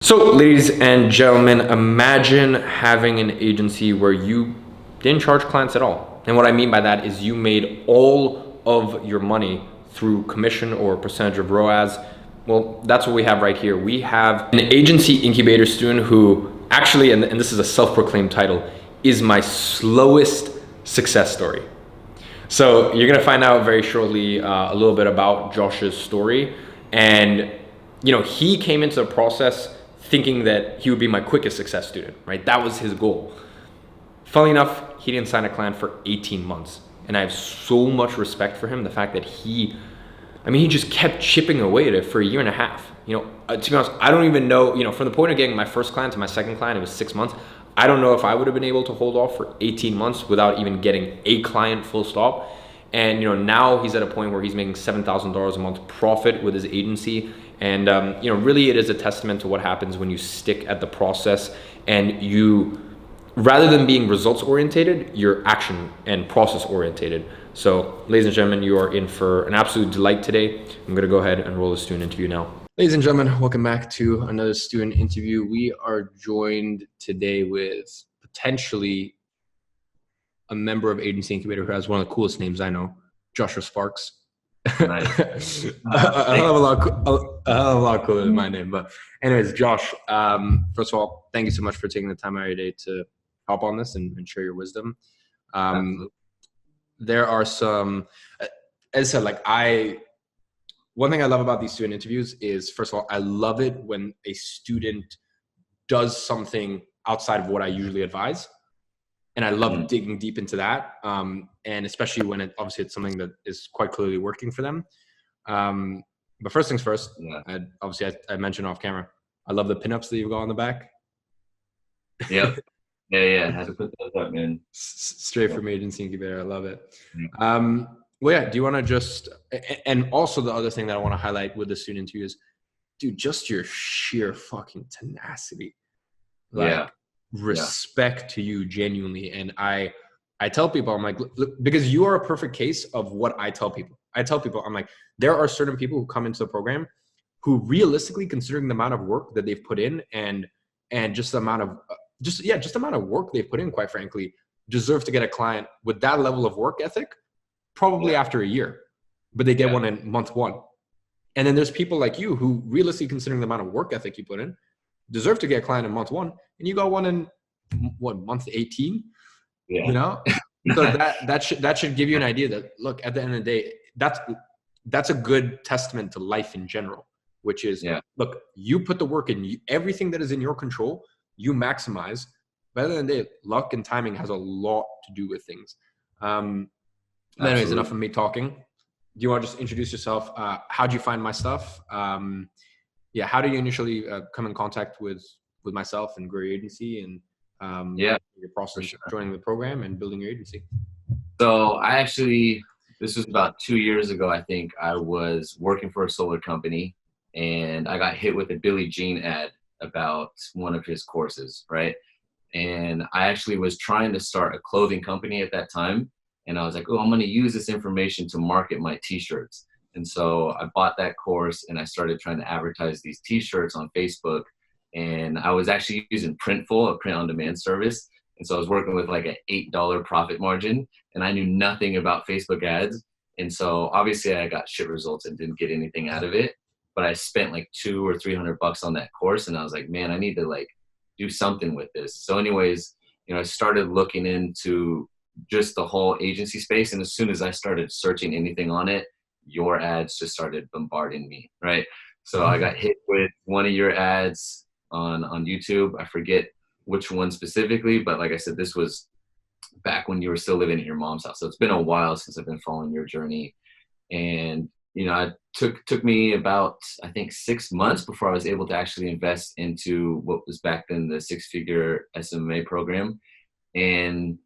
So, ladies and gentlemen, imagine having an agency where you didn't charge clients at all. And what I mean by that is you made all of your money through commission or percentage of ROAS. Well, that's what we have right here. We have an agency incubator student who actually, and this is a self-proclaimed title, is my slowest success story. So you're gonna find out very shortly a little bit about Josh's story. And he came into the process thinking that he would be my quickest success student, right? That was his goal. Funnily enough, he didn't sign a client for 18 months. And I have so much respect for him. The fact that he just kept chipping away at it for a year and a half. To be honest, I don't even know, from the point of getting my first client to my second client, it was 6 months. I don't know if I would have been able to hold off for 18 months without even getting a client full stop. And now he's at a point where he's making $7,000 a month profit with his agency. And really it is a testament to what happens when you stick at the process and you, rather than being results orientated, you're action and process orientated. So ladies and gentlemen, you are in for an absolute delight today. I'm going to go ahead and roll the student interview now. Ladies and gentlemen, welcome back to another student interview. We are joined today with potentially a member of Agency Incubator who has one of the coolest names I know, Joshua Sparks. Nice. a hell of a lot cooler than my name. But anyways, Josh, first of all, thank you so much for taking the time out of your day to hop on this and share your wisdom. There are some, as I said, one thing I love about these student interviews is, first of all, I love it when a student does something outside of what I usually advise. And I love digging deep into that. And especially when obviously it's something that is quite clearly working for them. But first things first, I mentioned off camera, I love the pinups that you've got on the back. Yep. Yeah. Had to put those up, man. Straight from Agency Incubator. I love it. Well, yeah, do you want to just, and also the other thing that I want to highlight with the student interview is, dude, just your sheer fucking tenacity. Respect to you genuinely. And I tell people, I'm like, look, because you are a perfect case of what I tell people. I'm like, there are certain people who come into the program who realistically, considering the amount of work that they've put in and just the amount of, just the amount of work they've put in, quite frankly, deserve to get a client with that level of work ethic, probably after a year, but they get one in month one. And then there's people like you who realistically, considering the amount of work ethic you put in, deserve to get a client in month one, and you got one in month 18. So that should give you an idea that, look, at the end of the day, that's a good testament to life in general, which is, look, you put the work in, everything that is in your control, you maximize. But at the end of the day, luck and timing has a lot to do with things. Anyways, enough of me talking. Do you want to just introduce yourself? How'd you find my stuff? How did you initially come in contact with myself and grow your agency and your process of joining the program and building your agency? So this was about 2 years ago, I think. I was working for a solar company and I got hit with a Billie Jean ad about one of his courses, right? And I actually was trying to start a clothing company at that time. And I was like, I'm going to use this information to market my t-shirts. And so I bought that course and I started trying to advertise these t-shirts on Facebook. And I was actually using Printful, a print-on-demand service. And so I was working with like an $8 profit margin, and I knew nothing about Facebook ads. And so obviously I got shit results and didn't get anything out of it. But I spent like $200 or $300 on that course, and I was like, man, I need to like do something with this. So anyways, I started looking into just the whole agency space. And as soon as I started searching anything on it, your ads just started bombarding me, right? So I got hit with one of your ads on YouTube. I forget which one specifically, but like I said, this was back when you were still living at your mom's house. So it's been a while since I've been following your journey. And, it took me about, I think, 6 months before I was able to actually invest into what was back then the 6-figure SMMA program. And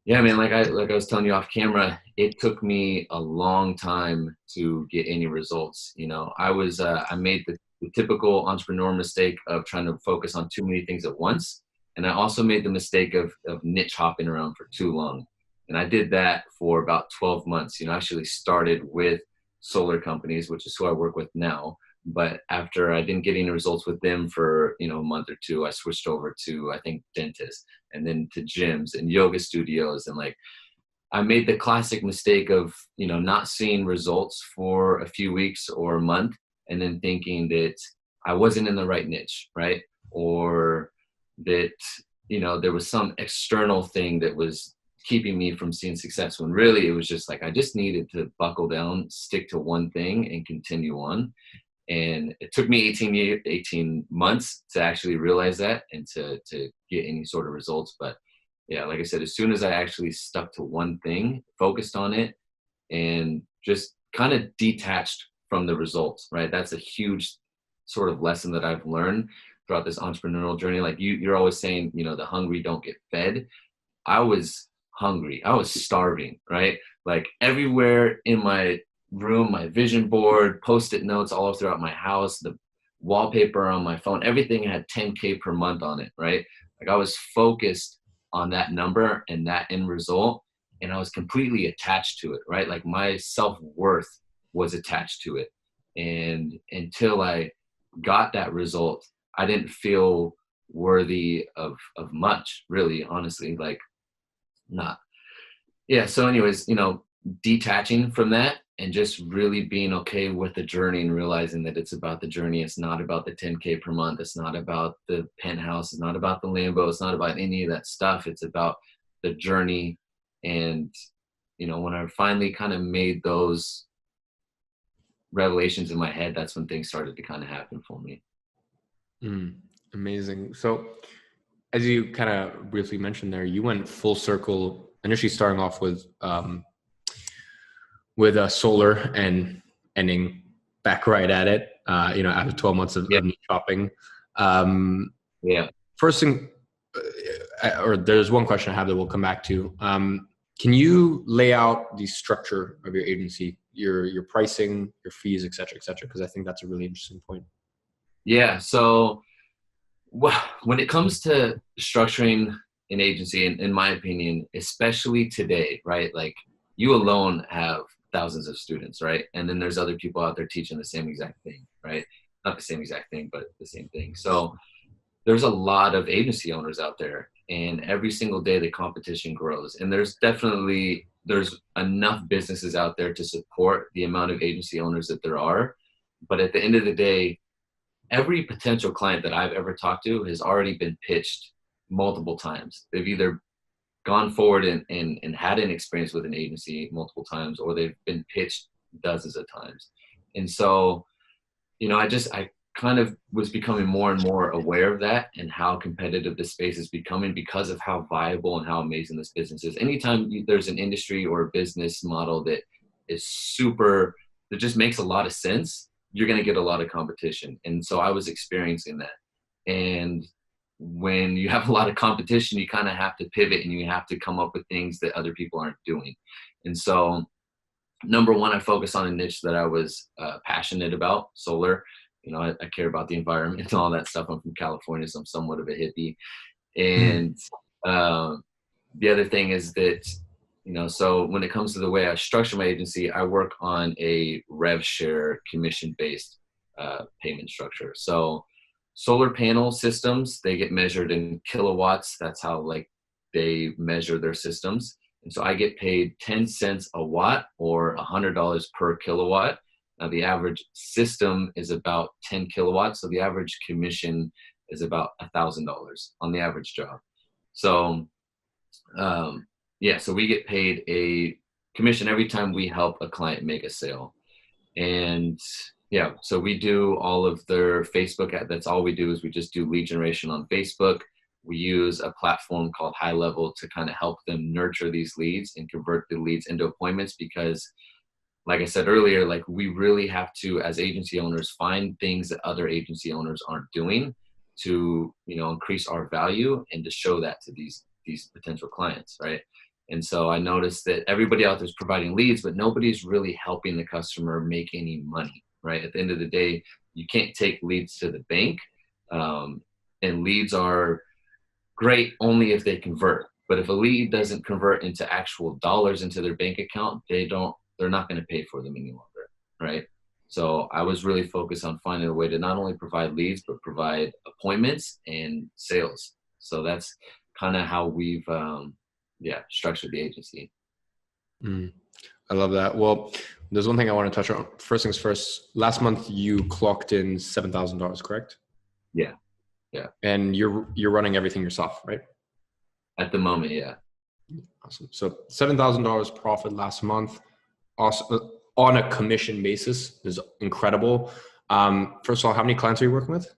yeah, man, like I was telling you off camera, it took me a long time to get any results. I made the typical entrepreneur mistake of trying to focus on too many things at once. And I also made the mistake of niche hopping around for too long. And I did that for about 12 months. I actually started with solar companies, which is who I work with now. But after I didn't get any results with them for, a month or two, I switched over to, I think, dentists, and then to gyms and yoga studios. And like, I made the classic mistake of, not seeing results for a few weeks or a month, and then thinking that I wasn't in the right niche, right? Or that, there was some external thing that was keeping me from seeing success, when really it was just like, I just needed to buckle down, stick to one thing and continue on. And it took me 18 months to actually realize that and to get any sort of results. But yeah, like I said, as soon as I actually stuck to one thing, focused on it, and just kind of detached from the results, right? That's a huge sort of lesson that I've learned throughout this entrepreneurial journey. Like you're always saying, the hungry don't get fed. I was hungry. I was starving, right? Like everywhere in my room, my vision board, Post-it notes all throughout my house, the wallpaper on my phone, everything had 10K per month on it, right? Like I was focused on that number and that end result, and I was completely attached to it, right? Like my self-worth was attached to it. And until I got that result, I didn't feel worthy of much, really, honestly, like not. Yeah. So anyways, detaching from that and just really being okay with the journey and realizing that it's about the journey. It's not about the 10K per month. It's not about the penthouse. It's not about the Lambo. It's not about any of that stuff. It's about the journey. And, when I finally kind of made those revelations in my head, that's when things started to kind of happen for me. Amazing. So as you kind of briefly mentioned there, you went full circle, initially starting off with solar and ending back right at it, after 12 months of niche shopping. Yeah. First thing, or there's one question I have that we'll come back to. Can you lay out the structure of your agency, your pricing, your fees, et cetera, because I think that's a really interesting point. Yeah. So when it comes to structuring an agency, in my opinion, especially today, right? Like you alone have thousands of students, right? And then there's other people out there teaching the same exact thing, right? Not the same exact thing, but the same thing. So there's a lot of agency owners out there, and every single day the competition grows. And there's enough businesses out there to support the amount of agency owners that there are. But at the end of the day, every potential client that I've ever talked to has already been pitched multiple times. They've either gone forward and had an experience with an agency multiple times, or they've been pitched dozens of times. And so, I kind of was becoming more and more aware of that and how competitive this space is becoming because of how viable and how amazing this business is. Anytime there's an industry or a business model that just makes a lot of sense, you're going to get a lot of competition. And so I was experiencing that. And when you have a lot of competition, you kind of have to pivot and you have to come up with things that other people aren't doing. And so number one, I focused on a niche that I was passionate about, solar. I care about the environment and all that stuff. I'm from California, so I'm somewhat of a hippie. And the other thing is that, so when it comes to the way I structure my agency, I work on a rev share commission-based payment structure. So solar panel systems, they get measured in kilowatts. That's how they measure their systems. And so I get paid 10 cents a watt or $100 per kilowatt. Now the average system is about 10 kilowatts. So the average commission is about $1,000 on the average job. So, so we get paid a commission every time we help a client make a sale. And so we do all of their Facebook ad. That's all we do, is we just do lead generation on Facebook. We use a platform called High Level to kind of help them nurture these leads and convert the leads into appointments, because like I said earlier, like we really have to, as agency owners, find things that other agency owners aren't doing to, increase our value and to show that to these potential clients, right? And so I noticed that everybody out there is providing leads, but nobody's really helping the customer make any money, right? At the end of the day, you can't take leads to the bank, and leads are great only if they convert. But if a lead doesn't convert into actual dollars into their bank account, they're not going to pay for them any longer, right? So I was really focused on finding a way to not only provide leads, but provide appointments and sales. So that's kind of how we've, structured the agency. Mm, I love that. Well, there's one thing I want to touch on. First things first, last month you clocked in $7,000, correct? Yeah. Yeah. And you're running everything yourself, right? At the moment. Yeah. Awesome. So $7,000 profit last month, also on a commission basis, is incredible. First of all, how many clients are you working with?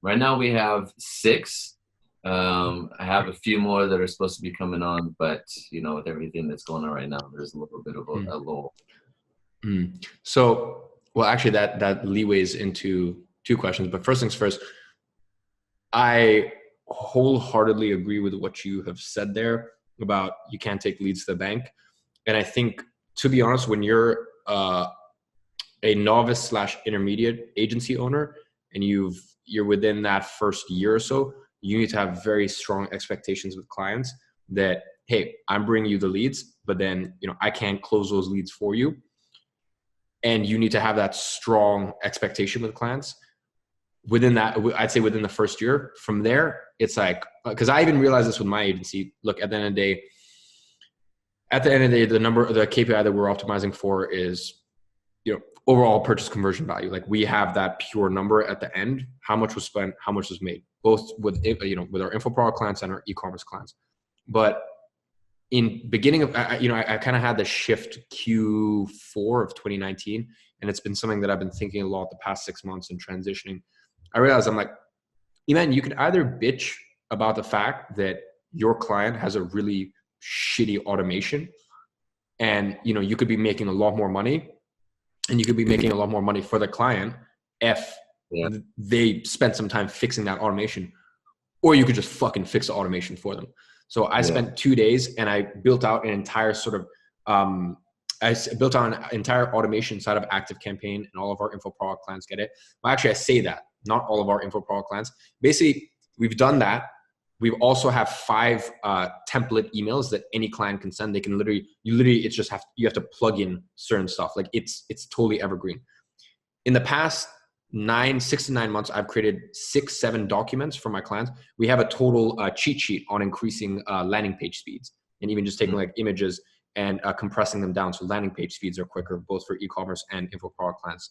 Right now we have 6. I have a few more that are supposed to be coming on, but with everything that's going on right now, there's a little bit of a lull. So, well, actually that leeways into 2 questions, but first things first, I wholeheartedly agree with what you have said there about you can't take leads to the bank. And I think, to be honest, when you're a novice / intermediate agency owner and you're within that first year or so, you need to have very strong expectations with clients that, hey, I'm bringing you the leads, but then I can't close those leads for you. And you need to have that strong expectation with clients. Within that, I'd say within the first year. From there, it's like, because I even realized this with my agency. Look, at the end of the day, the KPI that we're optimizing for is, overall purchase conversion value. Like, we have that pure number at the end, how much was spent, how much was made, both with our info product clients and our e-commerce clients. But in beginning of, I kind of had the shift Q4 of 2019, and it's been something that I've been thinking a lot the past 6 months and transitioning. I realized, I'm like, Iman, you can either bitch about the fact that your client has a really shitty automation, and you could be making a lot more money, and you could be making a lot more money for the client if they spent some time fixing that automation, or you could just fucking fix the automation for them. So I spent 2 days and I built out an entire entire automation side of ActiveCampaign, and all of our info product clients get it. Well, actually, I say that, not all of our info product clients. Basically, we've done that. We also have 5 template emails that any client can send. They can you have to plug in certain stuff. Like, it's totally evergreen. In the past 6 to 9 months, I've created 6, 7 documents for my clients. We have a total cheat sheet on increasing landing page speeds, and even just taking like images and compressing them down so landing page speeds are quicker, both for e-commerce and info product clients.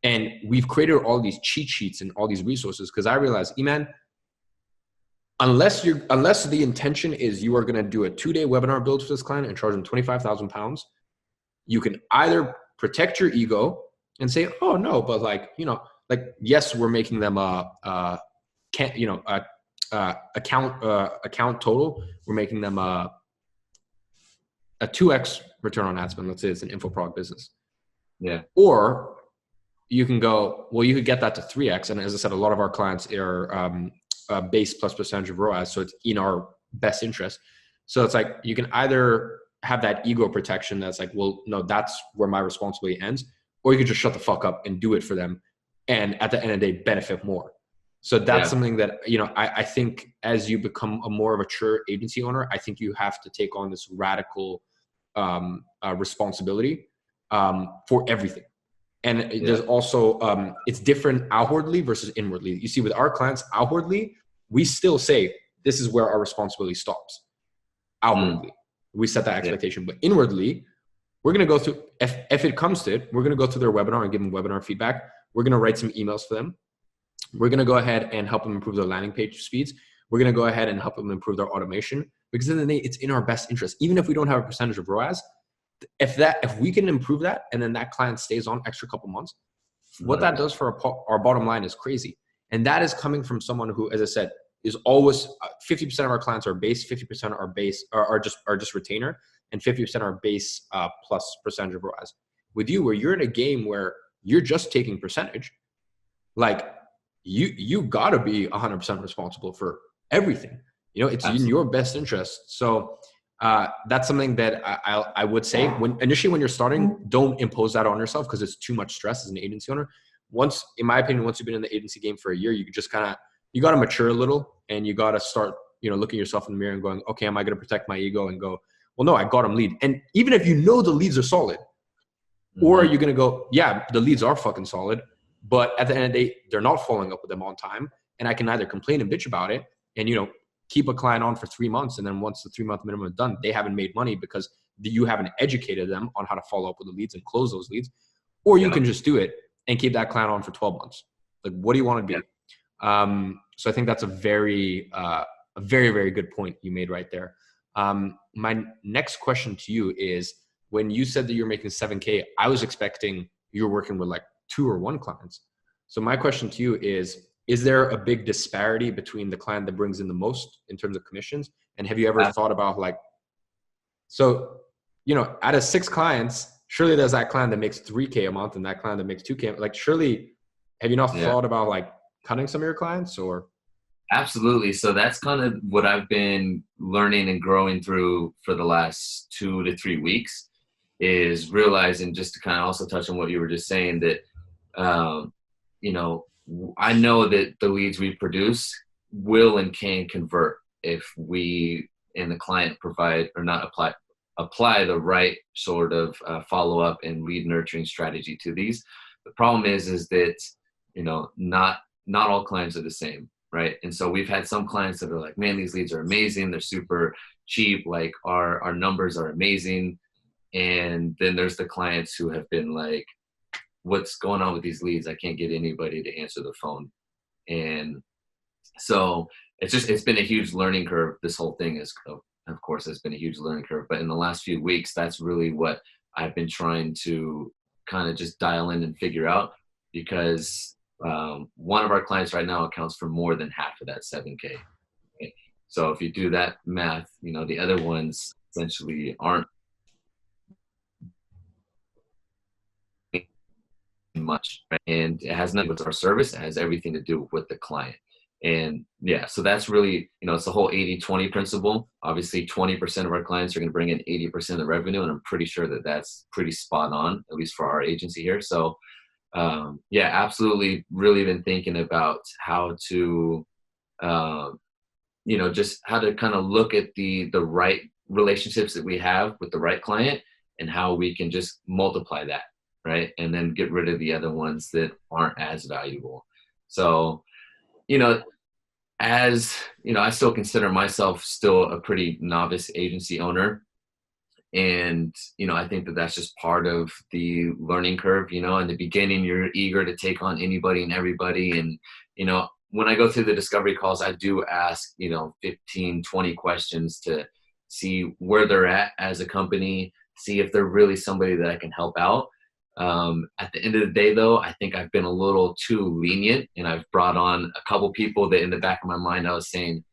And we've created all these cheat sheets and all these resources because I realized, Iman, unless the intention is you are going to do a 2-day webinar build for this client and charge them £25,000, you can either protect your ego and say, oh no, but yes, we're making them account total. We're making them a 2x return on ad spend. Let's say it's an info product business. Yeah. Or you can go, well, you could get that to 3x. And as I said, a lot of our clients are base plus percentage of ROAS. So it's in our best interest. So it's like, you can either have that ego protection that's like, well, no, that's where my responsibility ends. Or you could just shut the fuck up and do it for them. And at the end of the day, benefit more. So that's something that, I think as you become a more mature agency owner, I think you have to take on this radical responsibility for everything. And there's also, it's different outwardly versus inwardly. You see, with our clients outwardly, we still say, this is where our responsibility stops. Outwardly, we set that expectation. But inwardly, we're going to go through, if it comes to it, we're going to go through their webinar and give them webinar feedback. We're going to write some emails for them. We're going to go ahead and help them improve their landing page speeds. We're going to go ahead and help them improve their automation, because in the day, it's in our best interest. Even if we don't have a percentage of ROAS, if we can improve that and then that client stays on extra couple months, what that does for our bottom line is crazy. And that is coming from someone who, as I said, is always 50% of our clients are base, 50% are base are just retainer, and 50% are base plus percentage of ROAS. With you, where you're in a game where you're just taking percentage, like you gotta be 100% responsible for everything. It's Absolutely. In your best interest. So that's something that I would say when you're starting, don't impose that on yourself because it's too much stress as an agency owner. In my opinion, once you've been in the agency game for a year, you just you got to mature a little, and you got to start, looking yourself in the mirror and going, okay, am I going to protect my ego and go, well, no, I got them lead. And even if the leads are solid, Or are Hmm. you going to go, yeah, the leads are fucking solid, but at the end of the day, they're not following up with them on time. And I can either complain and bitch about it and, keep a client on for 3 months. And then once the 3-month minimum is done, they haven't made money because you haven't educated them on how to follow up with the leads and close those leads. Or you Yeah. can just do it and keep that client on for 12 months. Like, what do you want to do? So I think that's a very, very good point you made right there. My next question to you is, when you said that you're making 7K, I was expecting you're working with like 2 or 1 clients. So my question to you is there a big disparity between the client that brings in the most in terms of commissions? And have you ever thought about like, so, out of 6 clients, surely there's that client that makes 3K a month and that client that makes 2K. Like, surely, have you not Yeah. thought about like cutting some of your clients or? Absolutely. So that's kind of what I've been learning and growing through for the last 2 to 3 weeks, is realizing, just to kind of also touch on what you were just saying, that, um, I know that the leads we produce will and can convert if we and the client provide or not apply the right sort of follow up and lead nurturing strategy to these. The problem is that, not all clients are the same. Right. And so we've had some clients that are like, man, these leads are amazing. They're super cheap. Like our numbers are amazing. And then there's the clients who have been like, what's going on with these leads? I can't get anybody to answer the phone. And so it's been a huge learning curve. This whole thing is, of course, it's been a huge learning curve. But in the last few weeks, that's really what I've been trying to kind of just dial in and figure out, because one of our clients right now accounts for more than half of that 7K. Okay? So if you do that math, the other ones essentially aren't much, right? And it has nothing with our service. It has everything to do with the client. And yeah, so that's really, it's the whole 80-20 principle. Obviously 20% of our clients are going to bring in 80% of the revenue. And I'm pretty sure that that's pretty spot on, at least for our agency here. So yeah, absolutely. Really been thinking about how to, just how to kind of look at the right relationships that we have with the right client and how we can just multiply that, right? And then get rid of the other ones that aren't as valuable. So, you know, I still consider myself still a pretty novice agency owner. And, I think that that's just part of the learning curve. In the beginning, you're eager to take on anybody and everybody. And, when I go through the discovery calls, I do ask, 15, 20 questions to see where they're at as a company, see if they're really somebody that I can help out. At the end of the day, though, I think I've been a little too lenient, and I've brought on a couple people that in the back of my mind, I was saying,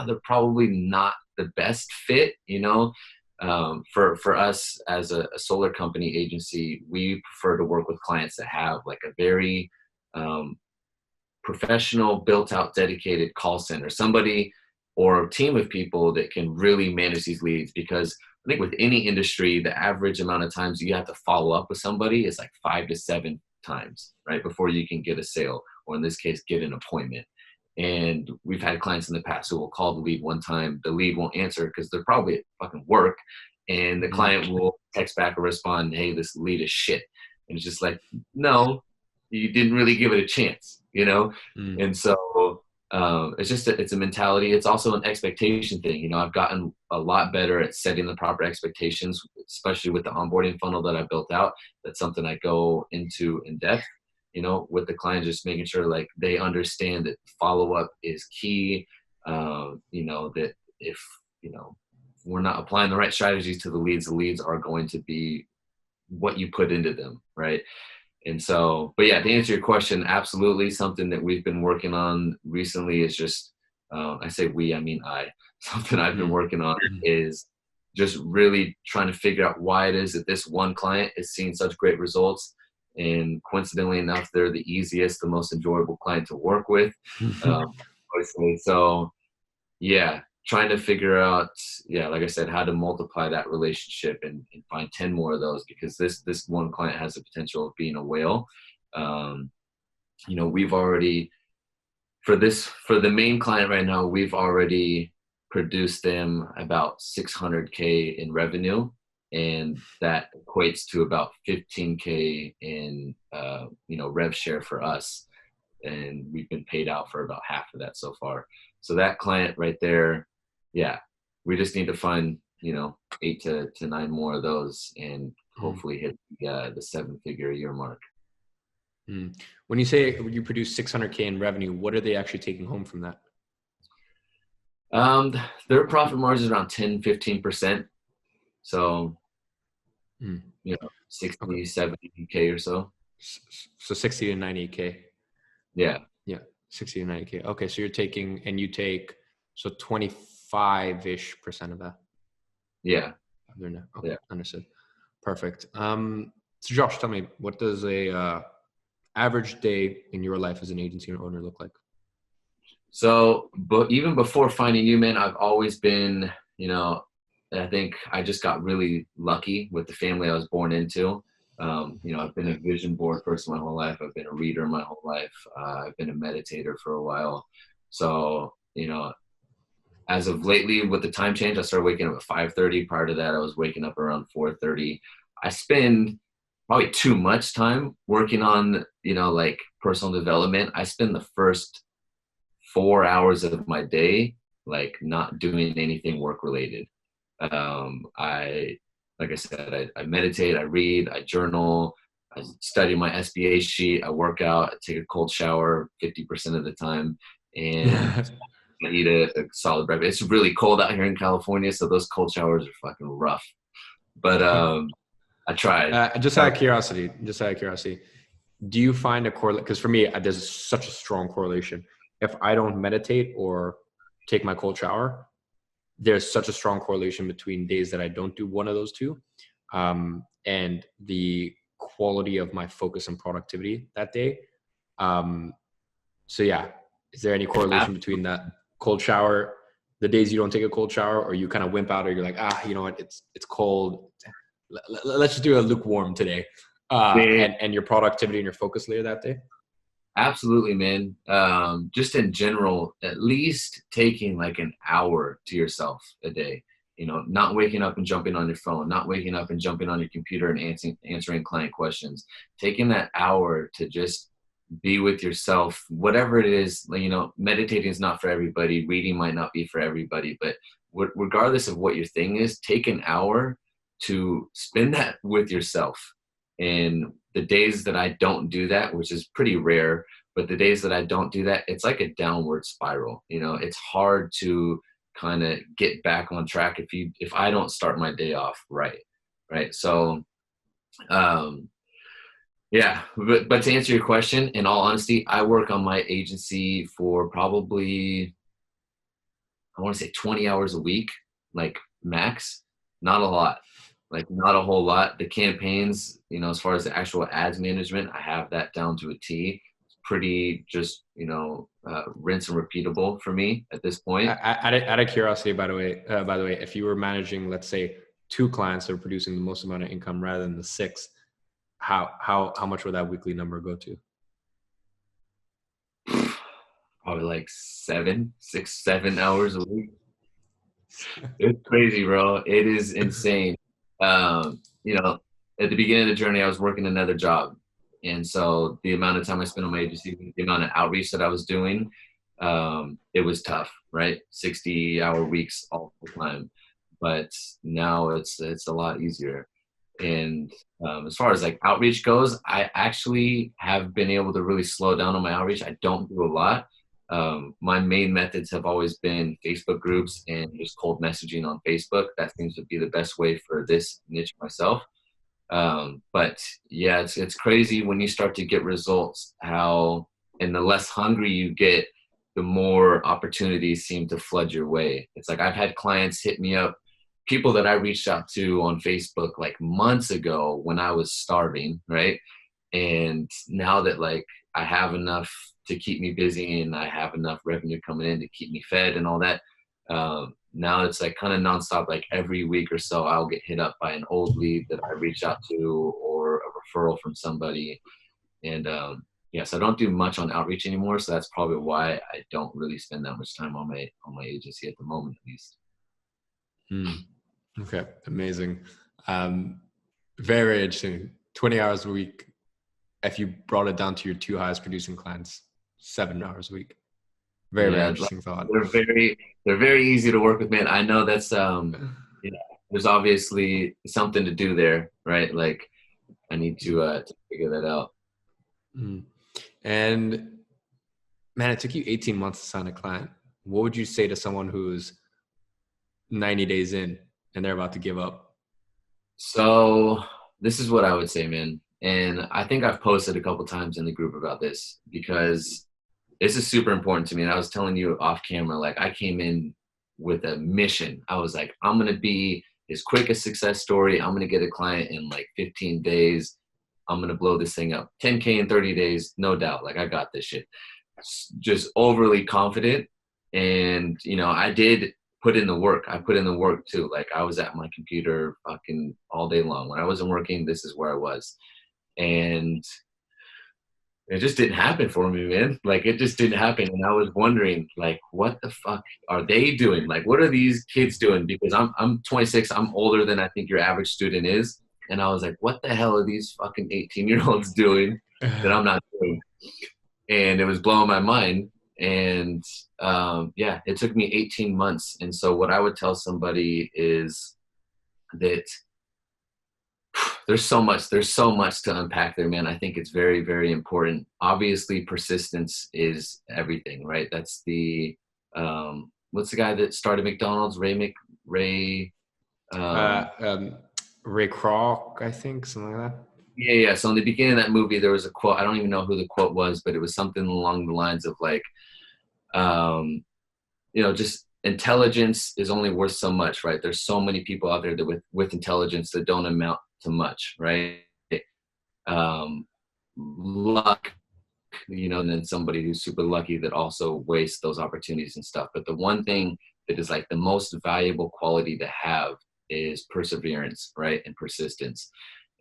they're probably not the best fit, for us as a solar company agency. We prefer to work with clients that have like a very professional, built out, dedicated call center, somebody or a team of people that can really manage these leads. Because I think with any industry, the average amount of times you have to follow up with somebody is like 5 to 7 times, right, before you can get a sale, or in this case, get an appointment. And we've had clients in the past who will call the lead one time, the lead won't answer because they're probably at fucking work, and the client will text back or respond, hey, this lead is shit. And it's just like, no, you didn't really give it a chance. And so it's a mentality. It's also an expectation thing. I've gotten a lot better at setting the proper expectations, especially with the onboarding funnel that I built out. That's something I go into in depth, with the client, just making sure like they understand that follow-up is key. That if, we're not applying the right strategies to the leads are going to be what you put into them. Right. And so, but yeah, to answer your question, absolutely. Something that we've been working on recently is just, I say we, I mean I, something I've been working on is just really trying to figure out why it is that this one client is seeing such great results. And coincidentally enough, they're the easiest, the most enjoyable client to work with. Obviously. So yeah, trying to figure out, yeah, like I said, how to multiply that relationship and find 10 more of those, because this one client has the potential of being a whale. We've already, for the main client right now, we've already produced them about 600K in revenue. and that equates to about 15K in rev share for us, and we've been paid out for about half of that so far. So that client right there, yeah, we just need to find 8 to 9 more of those, and hopefully hit the 7-figure a year mark. When you say you produce 600K in revenue, what are they actually taking home from that? Their profit margin is around 10-15%. So, 60, Okay. 70K or so. So 60 to 90K. Yeah. Yeah. 60 to 90K. Okay. So you're taking, and you take, so 25-ish% of that. Yeah. Okay. Yeah. Understood. Perfect. So Josh, tell me, what does a average day in your life as an agency owner look like? So, but even before finding you, man, I've always been, I think I just got really lucky with the family I was born into. I've been a vision board person my whole life. I've been a reader my whole life. I've been a meditator for a while. So, as of lately with the time change, I started waking up at 5:30. Prior to that, I was waking up around 4:30. I spend probably too much time working on, like personal development. I spend the first 4 hours of my day like not doing anything work related. Like I said, I meditate, I read, I journal, I study my SBA sheet, I work out, I take a cold shower 50% of the time, and I eat a solid breakfast. It's really cold out here in California, so those cold showers are fucking rough. But I tried. Just out of curiosity, do you find a correlation? Because for me, there's such a strong correlation. If I don't meditate or take my cold shower, there's such a strong correlation between days that I don't do one of those two, and the quality of my focus and productivity that day. So yeah, is there any correlation between that cold shower, the days you don't take a cold shower, or you kind of wimp out, or you're like, you know what, it's cold. Let's just do a lukewarm today, and your productivity and your focus later that day? Absolutely, man. Just in general, at least taking like an hour to yourself a day. Not waking up and jumping on your phone, not waking up and jumping on your computer and answering client questions. Taking that hour to just be with yourself, whatever it is. Meditating is not for everybody. Reading might not be for everybody, but regardless of what your thing is, take an hour to spend that with yourself. And the days that I don't do that, which is pretty rare, but the days that I don't do that, it's like a downward spiral. It's hard to kind of get back on track if I don't start my day off right. So, yeah, but to answer your question, in all honesty, I work on my agency for probably, I want to say 20 hours a week, like max, not a lot. Like not a whole lot. The campaigns, as far as the actual ads management, I have that down to a T. It's pretty just, rinse and repeatable for me at this point. Out of curiosity, by the way, if you were managing, let's say, 2 clients that are producing the most amount of income rather than the 6, how much would that weekly number go to? Probably like 6, 7 hours a week. It's crazy, bro. It is insane. At the beginning of the journey, I was working another job. And so the amount of time I spent on my agency, the amount of outreach that I was doing, it was tough, right? 60-hour weeks all the time. But now it's a lot easier. And as far as like outreach goes, I actually have been able to really slow down on my outreach. I don't do a lot. My main methods have always been Facebook groups and just cold messaging on Facebook. That seems to be the best way for this niche myself. But yeah, it's crazy when you start to get results, and the less hungry you get, the more opportunities seem to flood your way. It's like I've had clients hit me up, people that I reached out to on Facebook like months ago when I was starving, right? And now that like I have enough to keep me busy and I have enough revenue coming in to keep me fed and all that, now it's like kind of nonstop. Like every week or so, I'll get hit up by an old lead that I reached out to or a referral from somebody. And so I don't do much on outreach anymore. So that's probably why I don't really spend that much time on my agency at the moment, at least. Okay, amazing. Um, very interesting. 20 hours a week. If you brought it down to your two highest producing clients, 7 hours a week. Very, very Yeah, like, interesting thought. they're very easy to work with, man. I know that's you know, there's obviously something to do there, right? Like I need to figure that out. Mm. And man, it took you 18 months to sign a client. What would you say to someone who's 90 days in and they're about to give up? So this is what I would say, man. And I think I've posted a couple times in the group about this because this is super important to me. And I was telling you off camera, like I came in with a mission. I was like, I'm going to be as quick a success story. I'm going to get a client in like 15 days. I'm going to blow this thing up. 10K in 30 days, no doubt. Like I got this shit. Just overly confident. And, you know, I did put in the work. I put in the work too. Like I was at my computer fucking all day long. When I wasn't working, this is where I was. And it just didn't happen for me, man. Like it just didn't happen. And I was wondering, like, what the fuck are they doing? Like, what are these kids doing? Because I'm 26, I'm older than I think your average student is. And I was like, what the hell are these fucking 18-year-olds doing that I'm not doing? And it was blowing my mind. And yeah, it took me 18 months. And so what I would tell somebody is that there's so much to unpack there, man. I think it's very, very important. Obviously, persistence is everything, right? That's the what's the guy that started McDonald's? Ray Ray Kroc, I think, something like that. Yeah. So in the beginning of that movie, there was a quote. I don't even know who the quote was, but it was something along the lines of like, you know, just intelligence is only worth so much, right? There's so many people out there that with intelligence that don't amount to much, right? Luck, you know, and then somebody who's super lucky that also wastes those opportunities and stuff. But the one thing that is like the most valuable quality to have is perseverance, right? And persistence.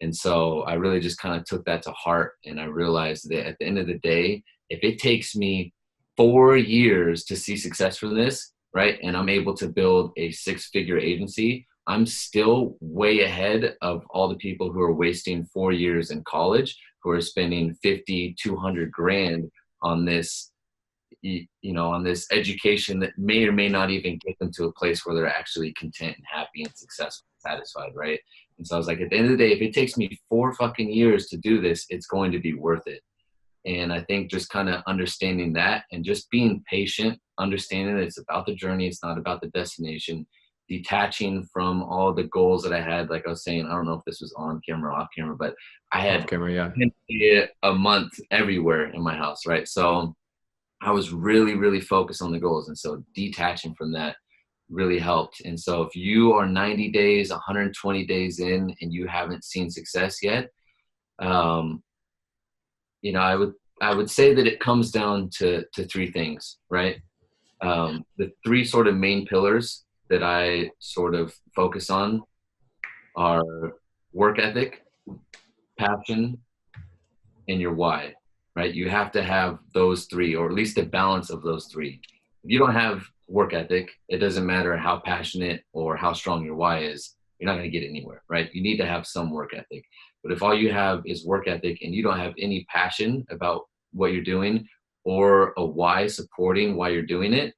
And so I really just kind of took that to heart. And I realized that at the end of the day, if it takes me 4 years to see success from this, right? And I'm able to build a 6-figure agency, I'm still way ahead of all the people who are wasting 4 years in college, who are spending 50, 200 grand on this, you know, on this education that may or may not even get them to a place where they're actually content and happy and successful, satisfied, right? And so I was like, at the end of the day, if it takes me 4 fucking years to do this, it's going to be worth it. And I think just kind of understanding that and just being patient, understanding that it's about the journey, it's not about the destination, detaching from all the goals that I had. Like I was saying, I don't know if this was on camera or off camera, but I had Off camera, yeah. a month everywhere in my house, right? So I was really, really focused on the goals. And so detaching from that really helped. And so if you are 90 days, 120 days in and you haven't seen success yet, you know, I would say that it comes down to 3 things, right? The 3 sort of main pillars that I sort of focus on are work ethic, passion, and your why, right? You have to have those 3, or at least a balance of those 3. If you don't have work ethic, it doesn't matter how passionate or how strong your why is, you're not going to get anywhere, right? You need to have some work ethic. But if all you have is work ethic and you don't have any passion about what you're doing or a why supporting why you're doing it,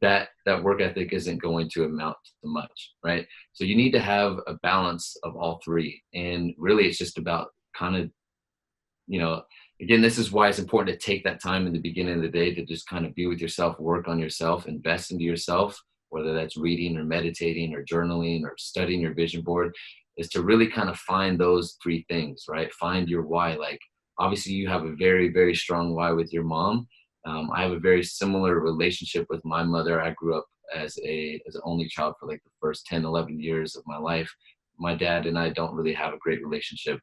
that work ethic isn't going to amount to much, right? So you need to have a balance of all 3. And really it's just about kind of, you know, again, this is why it's important to take that time in the beginning of the day to just kind of be with yourself, work on yourself, invest into yourself, whether that's reading or meditating or journaling or studying your vision board, is to really kind of find those 3 things, right? Find your why. Like, obviously you have a very, very strong why with your mom. I have a very similar relationship with my mother. I grew up as an only child for like the first 10, 11 years of my life. My dad and I don't really have a great relationship.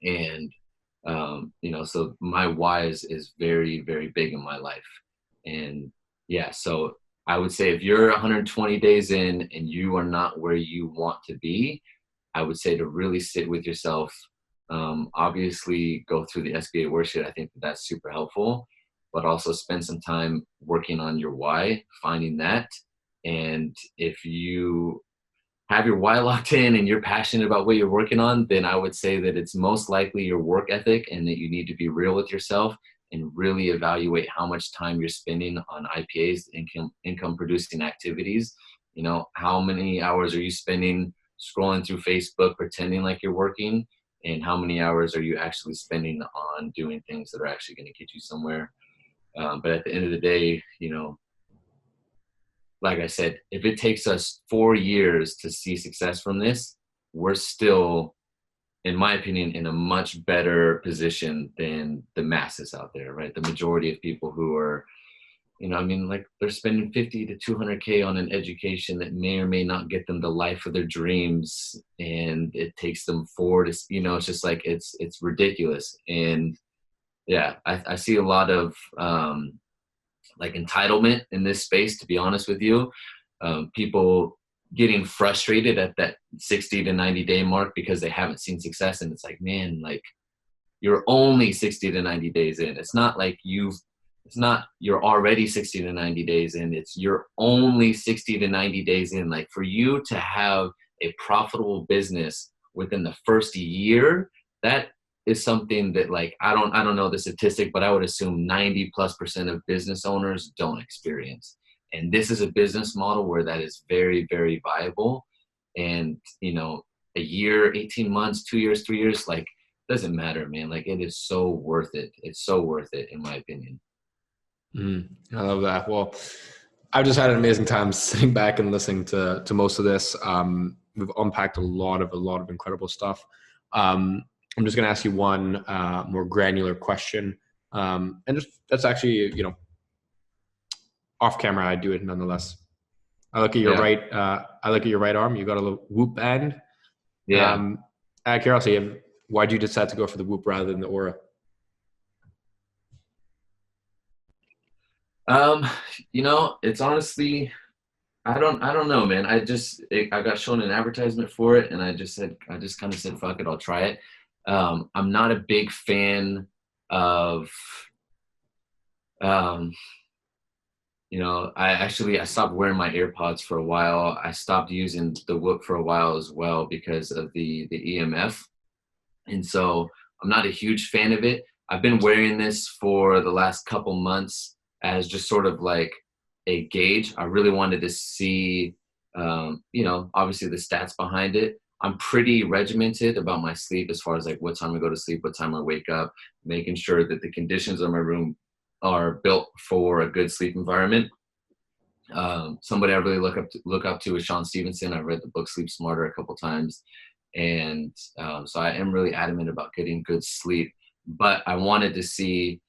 And you know, so my why is very, very big in my life. And yeah, so I would say if you're 120 days in and you are not where you want to be, I would say to really sit with yourself. Obviously go through the SBA worksheet. I think that's super helpful, but also spend some time working on your why, finding that. And if you have your why locked in and you're passionate about what you're working on, then I would say that it's most likely your work ethic and that you need to be real with yourself and really evaluate how much time you're spending on IPAs, income producing activities. You know, how many hours are you spending scrolling through Facebook pretending like you're working, and how many hours are you actually spending on doing things that are actually going to get you somewhere. But at the end of the day, you know, like I said, if it takes us 4 years to see success from this, we're still, in my opinion, in a much better position than the masses out there, right? The majority of people who are, you know, I mean, like they're spending 50 to 200K on an education that may or may not get them the life of their dreams. And it takes them 4 to, you know, it's just like, it's ridiculous. And yeah, I see a lot of, like entitlement in this space, to be honest with you. People getting frustrated at that 60 to 90 day mark because they haven't seen success. And it's like, man, like you're only 60 to 90 days in. It's not like you're already 60 to 90 days in. It's you're only 60 to 90 days in. Like for you to have a profitable business within the first year, that is something that like, I don't know the statistic, but I would assume 90+% of business owners don't experience. And this is a business model where that is very, very viable. And, you know, a year, 18 months, 2 years, 3 years, like doesn't matter, man. Like it is so worth it. It's so worth it in my opinion. I love that. Well, I've just had an amazing time sitting back and listening to most of this. We've unpacked a lot of incredible stuff. I'm just going to ask you one more granular question. And just that's actually, you know, off camera, I do it nonetheless. I look at your right arm. You got a little whoop band. Yeah. Out of curiosity, why'd you decide to go for the whoop rather than the Oura? You know, it's honestly, I don't know, man. I got shown an advertisement for it and I just kind of said, fuck it, I'll try it. I'm not a big fan of, you know, I stopped wearing my AirPods for a while. I stopped using the Whoop for a while as well because of the EMF. And so I'm not a huge fan of it. I've been wearing this for the last couple months as just sort of like a gauge. I really wanted to see, you know, obviously the stats behind it. I'm pretty regimented about my sleep as far as like what time I go to sleep, what time I wake up, making sure that the conditions of my room are built for a good sleep environment. Somebody I really look up to is Sean Stevenson. I've read the book Sleep Smarter a couple times. And so I am really adamant about getting good sleep, but I wanted to see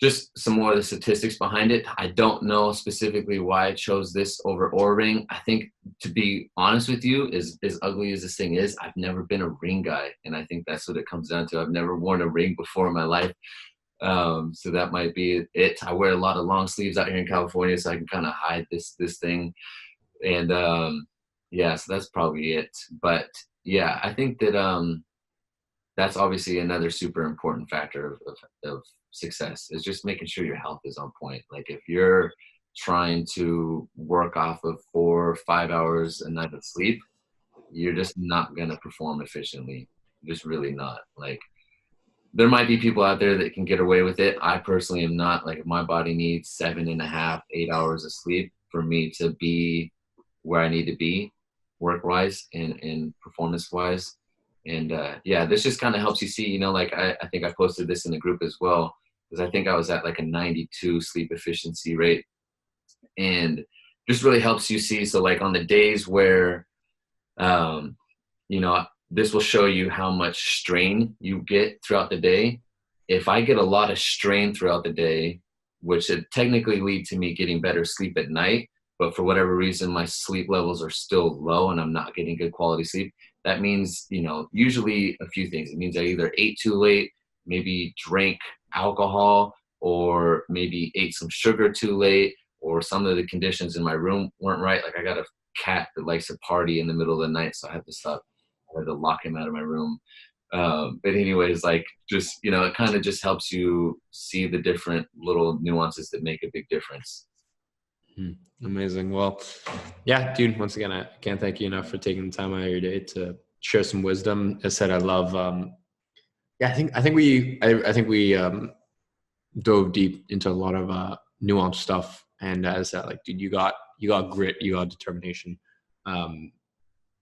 just some more of the statistics behind it. I don't know specifically why I chose this over Oura Ring. I think, to be honest with you, as ugly as this thing is, I've never been a ring guy. And I think that's what it comes down to. I've never worn a ring before in my life. So that might be it. I wear a lot of long sleeves out here in California, so I can kind of hide this thing. And yeah, so that's probably it. But yeah, I think that that's obviously another super important factor of success, is just making sure your health is on point. Like if you're trying to work off of 4 or 5 hours a night of sleep, you're just not going to perform efficiently. Just really not. Like there might be people out there that can get away with it. I personally am not. Like if my body needs 7.5, 8 hours of sleep for me to be where I need to be work-wise and performance-wise. And yeah, this just kind of helps you see, you know, like I think I posted this in the group as well, because I think I was at like a 92 sleep efficiency rate, and just really helps you see. So like on the days where, you know, this will show you how much strain you get throughout the day. If I get a lot of strain throughout the day, which would technically lead to me getting better sleep at night, but for whatever reason, my sleep levels are still low and I'm not getting good quality sleep, that means, you know, usually a few things. It means I either ate too late, maybe drank alcohol, or maybe ate some sugar too late, or some of the conditions in my room weren't right. Like I got a cat that likes to party in the middle of the night, so I had to stop. I had to lock him out of my room. But anyways, like just, you know, it kind of just helps you see the different little nuances that make a big difference. Amazing. Well, yeah, dude, once again, I can't thank you enough for taking the time out of your day to share some wisdom. As I said, I love, I think we dove deep into a lot of nuanced stuff. And as I said, like, dude, you got grit, you got determination.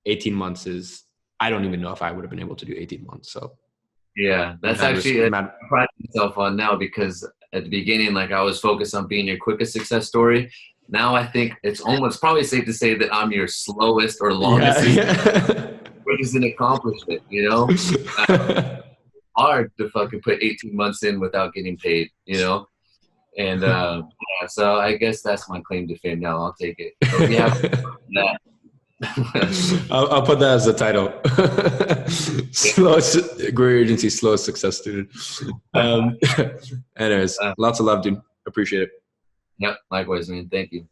18 months is, I don't even know if I would have been able to do 18 months. So yeah, that's actually I pride myself on now, because at the beginning, like, I was focused on being your quickest success story. Now I think it's almost probably safe to say that I'm your slowest or longest, which is an accomplishment, you know? Hard to fucking put 18 months in without getting paid, you know? And yeah, so I guess that's my claim to fame now. I'll take it. So we have that. I'll put that as the title. Grow your agency, slowest success student. Anyways, lots of love, dude. Appreciate it. Yep, likewise, man. Thank you.